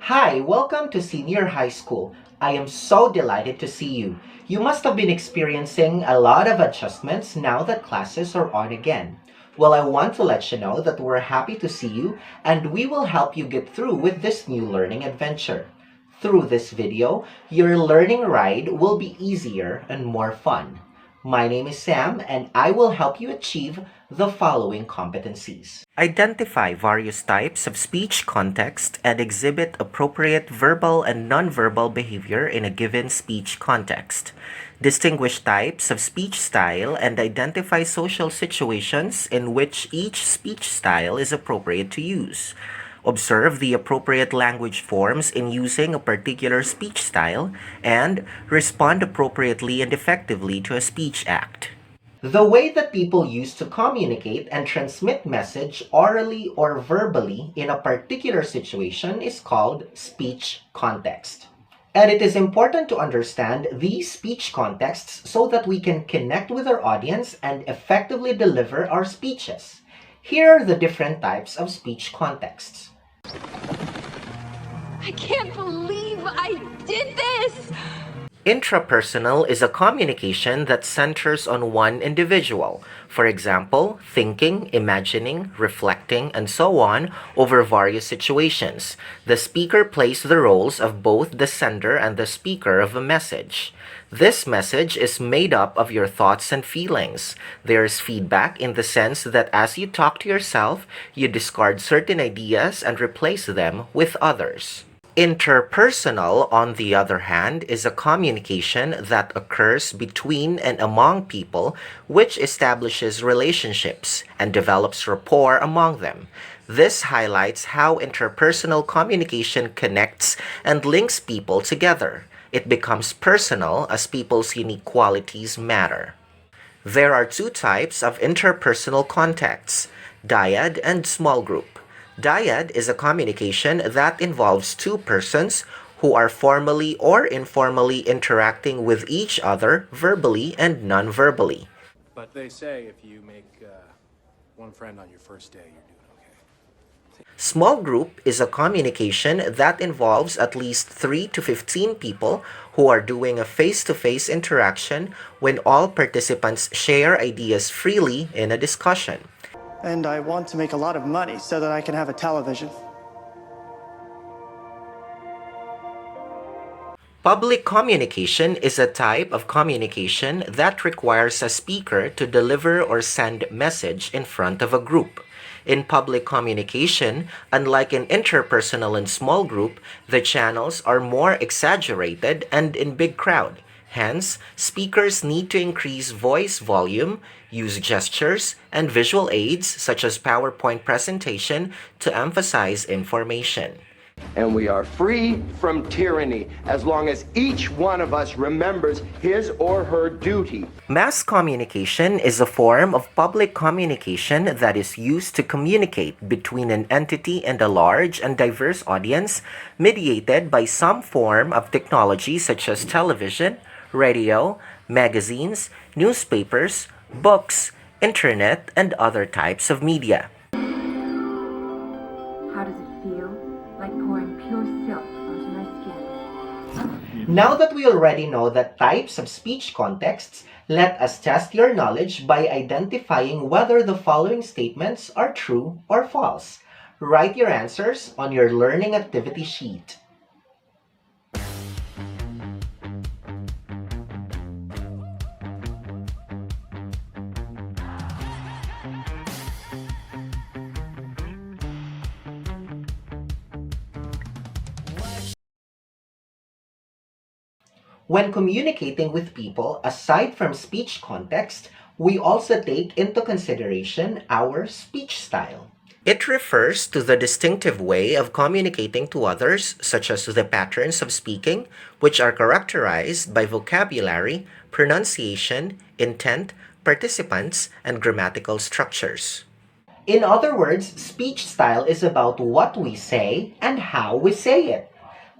Hi, welcome to Senior High School. I am so delighted to see you. You must have been experiencing a lot of adjustments now that classes are on again. Well, I want to let you know that we're happy to see you and we will help you get through with this new learning adventure. Through this video, your learning ride will be easier and more fun. My name is Sam and I will help you achieve the following competencies. Identify various types of speech context and exhibit appropriate verbal and nonverbal behavior in a given speech context. Distinguish types of speech style and identify social situations in which each speech style is appropriate to use. Observe the appropriate language forms in using a particular speech style and respond appropriately and effectively to a speech act. The way that people use to communicate and transmit message orally or verbally in a particular situation is called speech context. And it is important to understand these speech contexts so that we can connect with our audience and effectively deliver our speeches. Here are the different types of speech contexts. I can't believe I did this! Intrapersonal is a communication that centers on one individual. For example, thinking, imagining, reflecting, and so on over various situations. The speaker plays the roles of both the sender and the speaker of a message. This message is made up of your thoughts and feelings. There is feedback in the sense that as you talk to yourself, you discard certain ideas and replace them with others. Interpersonal, on the other hand, is a communication that occurs between and among people, which establishes relationships and develops rapport among them. This highlights how interpersonal communication connects and links people together. It becomes personal as people's unique qualities matter. There are two types of interpersonal contacts, dyad and small group. Dyad is a communication that involves two persons who are formally or informally interacting with each other verbally and non-verbally. But they say if you make one friend on your first day, you're doing okay. Small group is a communication that involves at least 3 to 15 people who are doing a face-to-face interaction when all participants share ideas freely in a discussion. And I want to make a lot of money so that I can have a television. Public communication is a type of communication that requires a speaker to deliver or send message in front of a group. In public communication, unlike in interpersonal and small group, the channels are more exaggerated and in big crowd. Hence, speakers need to increase voice volume, use gestures, and visual aids such as PowerPoint presentation to emphasize information. And we are free from tyranny as long as each one of us remembers his or her duty. Mass communication is a form of public communication that is used to communicate between an entity and a large and diverse audience, mediated by some form of technology such as television, radio, magazines, newspapers, books, internet, and other types of media. How does it feel? Like pouring pure silk onto my skin. Now that we already know the types of speech contexts, let us test your knowledge by identifying whether the following statements are true or false. Write your answers on your learning activity sheet. When communicating with people, aside from speech context, we also take into consideration our speech style. It refers to the distinctive way of communicating to others, such as the patterns of speaking, which are characterized by vocabulary, pronunciation, intent, participants, and grammatical structures. In other words, speech style is about what we say and how we say it.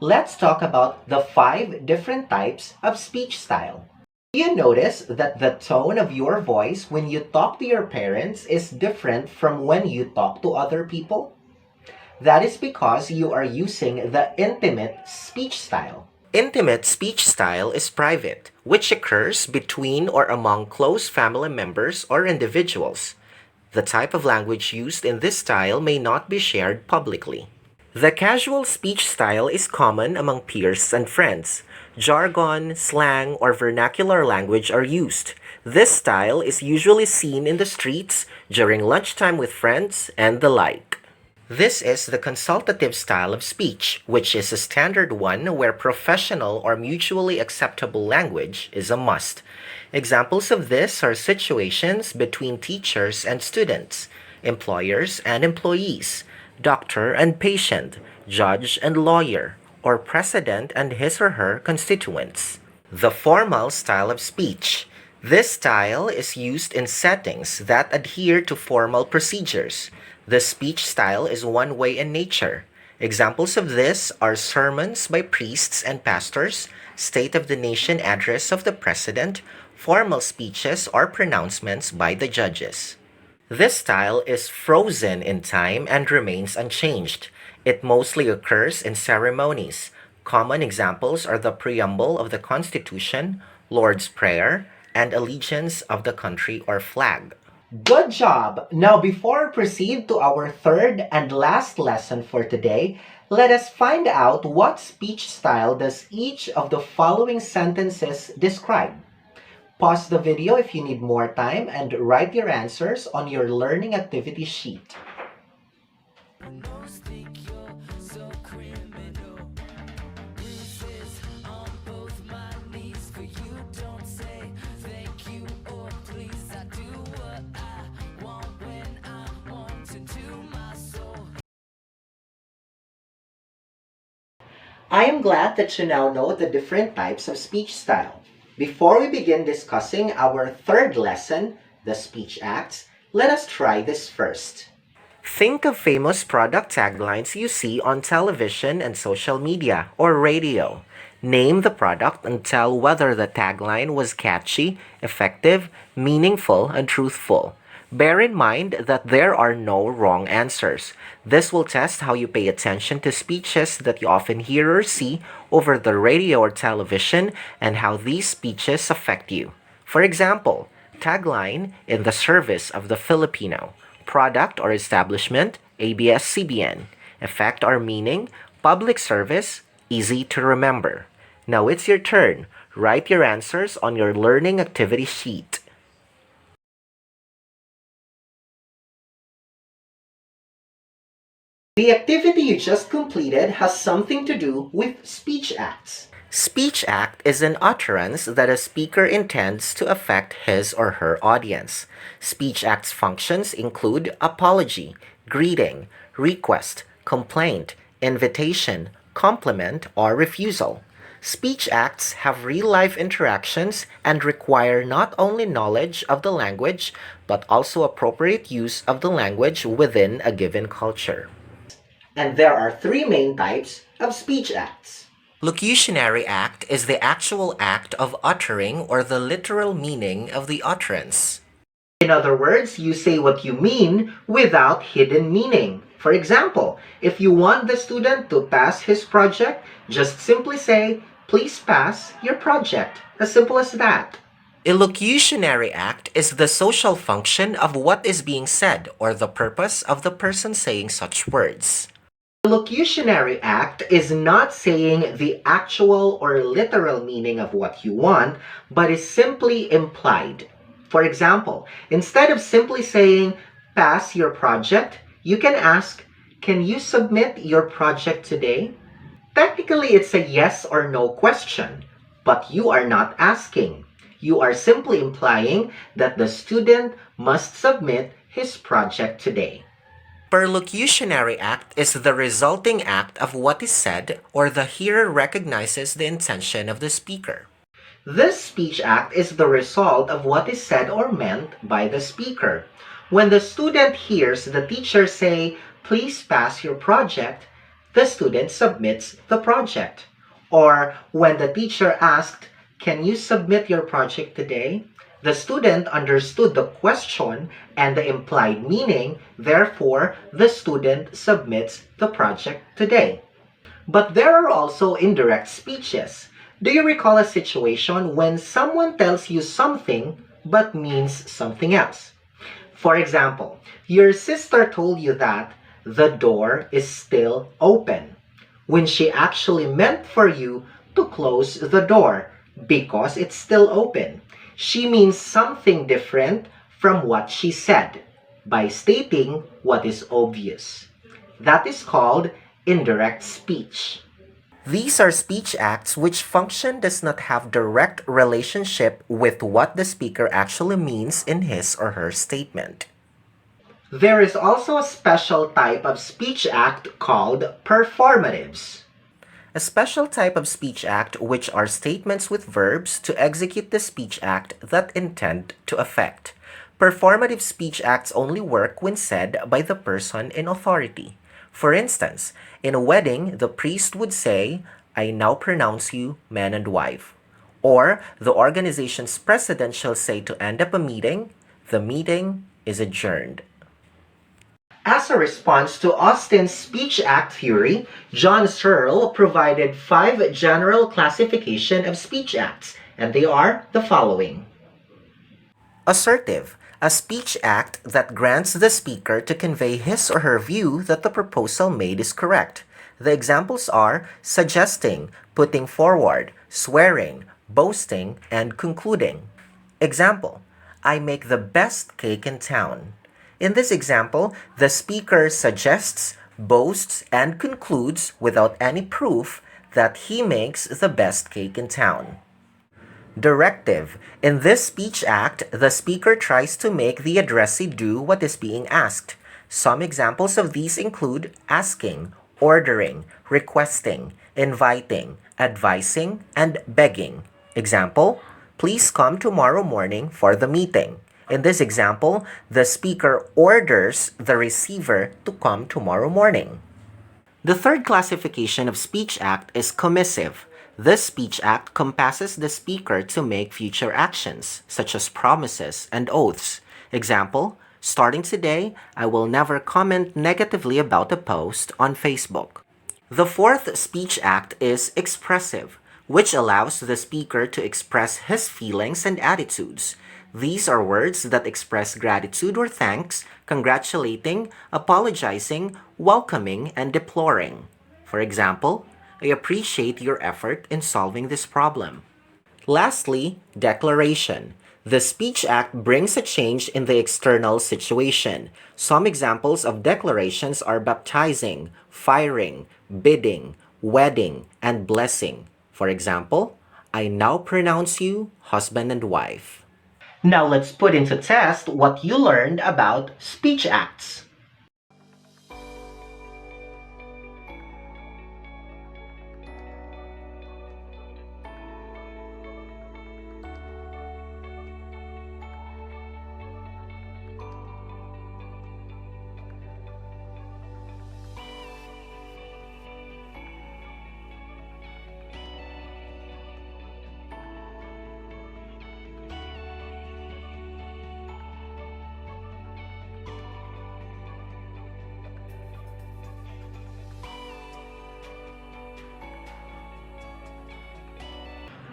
Let's talk about the 5 different types of speech style. Do you notice that the tone of your voice when you talk to your parents is different from when you talk to other people? That is because you are using the intimate speech style. Intimate speech style is private, which occurs between or among close family members or individuals. The type of language used in this style may not be shared publicly. The casual speech style is common among peers and friends. Jargon, slang, or vernacular language are used. This style is usually seen in the streets, during lunchtime with friends, and the like. This is the consultative style of speech, which is a standard one where professional or mutually acceptable language is a must. Examples of this are situations between teachers and students, employers and employees, doctor and patient, judge and lawyer, or president and his or her constituents. The formal style of speech. This style is used in settings that adhere to formal procedures. The speech style is one way in nature. Examples of this are sermons by priests and pastors, State of the Nation address of the president, formal speeches or pronouncements by the judges. This style is frozen in time and remains unchanged. It mostly occurs in ceremonies. Common examples are the preamble of the Constitution, Lord's Prayer, and allegiance of the country or flag. Good job! Now before we proceed to our third and last lesson for today, let us find out what speech style does each of the following sentences describe. Pause the video if you need more time and write your answers on your learning activity sheet. I am glad that you now know the different types of speech style. Before we begin discussing our third lesson, the speech acts, let us try this first. Think of famous product taglines you see on television and social media or radio. Name the product and tell whether the tagline was catchy, effective, meaningful, and truthful. Bear in mind that there are no wrong answers. This will test how you pay attention to speeches that you often hear or see over the radio or television and how these speeches affect you. For example, tagline, in the service of the Filipino. Product or establishment, ABS-CBN. Effect or meaning, public service, easy to remember. Now it's your turn. Write your answers on your learning activity sheet. The activity you just completed has something to do with speech acts. Speech act is an utterance that a speaker intends to affect his or her audience. Speech acts functions include apology, greeting, request, complaint, invitation, compliment, or refusal. Speech acts have real-life interactions and require not only knowledge of the language, but also appropriate use of the language within a given culture. And there are three main types of speech acts. Locutionary act is the actual act of uttering or the literal meaning of the utterance. In other words, you say what you mean without hidden meaning. For example, if you want the student to pass his project, just simply say, "Please pass your project." As simple as that. A locutionary act is the social function of what is being said or the purpose of the person saying such words. The locutionary act is not saying the actual or literal meaning of what you want, but is simply implied. For example, instead of simply saying, "Pass your project," you can ask, "Can you submit your project today?" Technically, it's a yes or no question, but you are not asking. You are simply implying that the student must submit his project today. Perlocutionary act is the resulting act of what is said or the hearer recognizes the intention of the speaker. This speech act is the result of what is said or meant by the speaker. When the student hears the teacher say, "Please pass your project," the student submits the project. Or when the teacher asked, "Can you submit your project today?" The student understood the question and the implied meaning, therefore, the student submits the project today. But there are also indirect speeches. Do you recall a situation when someone tells you something but means something else? For example, your sister told you that the door is still open, when she actually meant for you to close the door because it's still open. She means something different from what she said by stating what is obvious. That is called indirect speech. These are speech acts which function does not have direct relationship with what the speaker actually means in his or her statement. There is also a special type of speech act called performatives. A special type of speech act which are statements with verbs to execute the speech act that intend to affect. Performative speech acts only work when said by the person in authority. For instance, in a wedding, the priest would say, "I now pronounce you man and wife." Or the organization's president shall say to end up a meeting, "The meeting is adjourned." As a response to Austin's speech act theory, John Searle provided 5 general classification of speech acts, and they are the following. Assertive, a speech act that grants the speaker to convey his or her view that the proposal made is correct. The examples are suggesting, putting forward, swearing, boasting, and concluding. Example, I make the best cake in town. In this example, the speaker suggests, boasts, and concludes without any proof that he makes the best cake in town. Directive. In this speech act, the speaker tries to make the addressee do what is being asked. Some examples of these include asking, ordering, requesting, inviting, advising, and begging. Example, please come tomorrow morning for the meeting. In this example, the speaker orders the receiver to come tomorrow morning. The third classification of speech act is commissive. This speech act compasses the speaker to make future actions, such as promises and oaths. Example, starting today, I will never comment negatively about a post on Facebook. The fourth speech act is expressive, which allows the speaker to express his feelings and attitudes. These are words that express gratitude or thanks, congratulating, apologizing, welcoming, and deploring. For example, I appreciate your effort in solving this problem. Lastly, declaration. The speech act brings a change in the external situation. Some examples of declarations are baptizing, firing, bidding, wedding, and blessing. For example, I now pronounce you husband and wife. Now let's put into test what you learned about speech acts.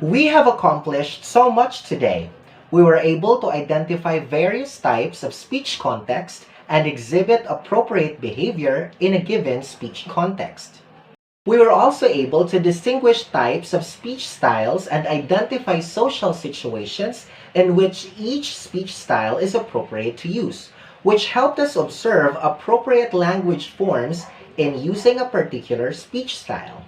We have accomplished so much today. We were able to identify various types of speech context and exhibit appropriate behavior in a given speech context. We were also able to distinguish types of speech styles and identify social situations in which each speech style is appropriate to use, which helped us observe appropriate language forms in using a particular speech style.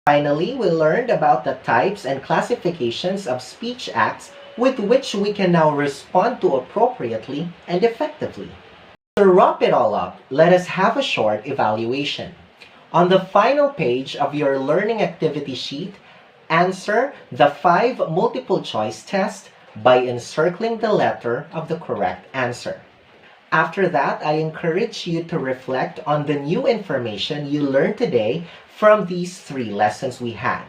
Finally, we learned about the types and classifications of speech acts with which we can now respond to appropriately and effectively. To wrap it all up, let us have a short evaluation. On the final page of your learning activity sheet, answer the 5 multiple choice test by encircling the letter of the correct answer. After that, I encourage you to reflect on the new information you learned today from these 3 lessons we had,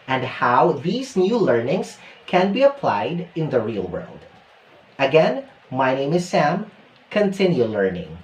and how these new learnings can be applied in the real world. Again, my name is Sam. Continue learning.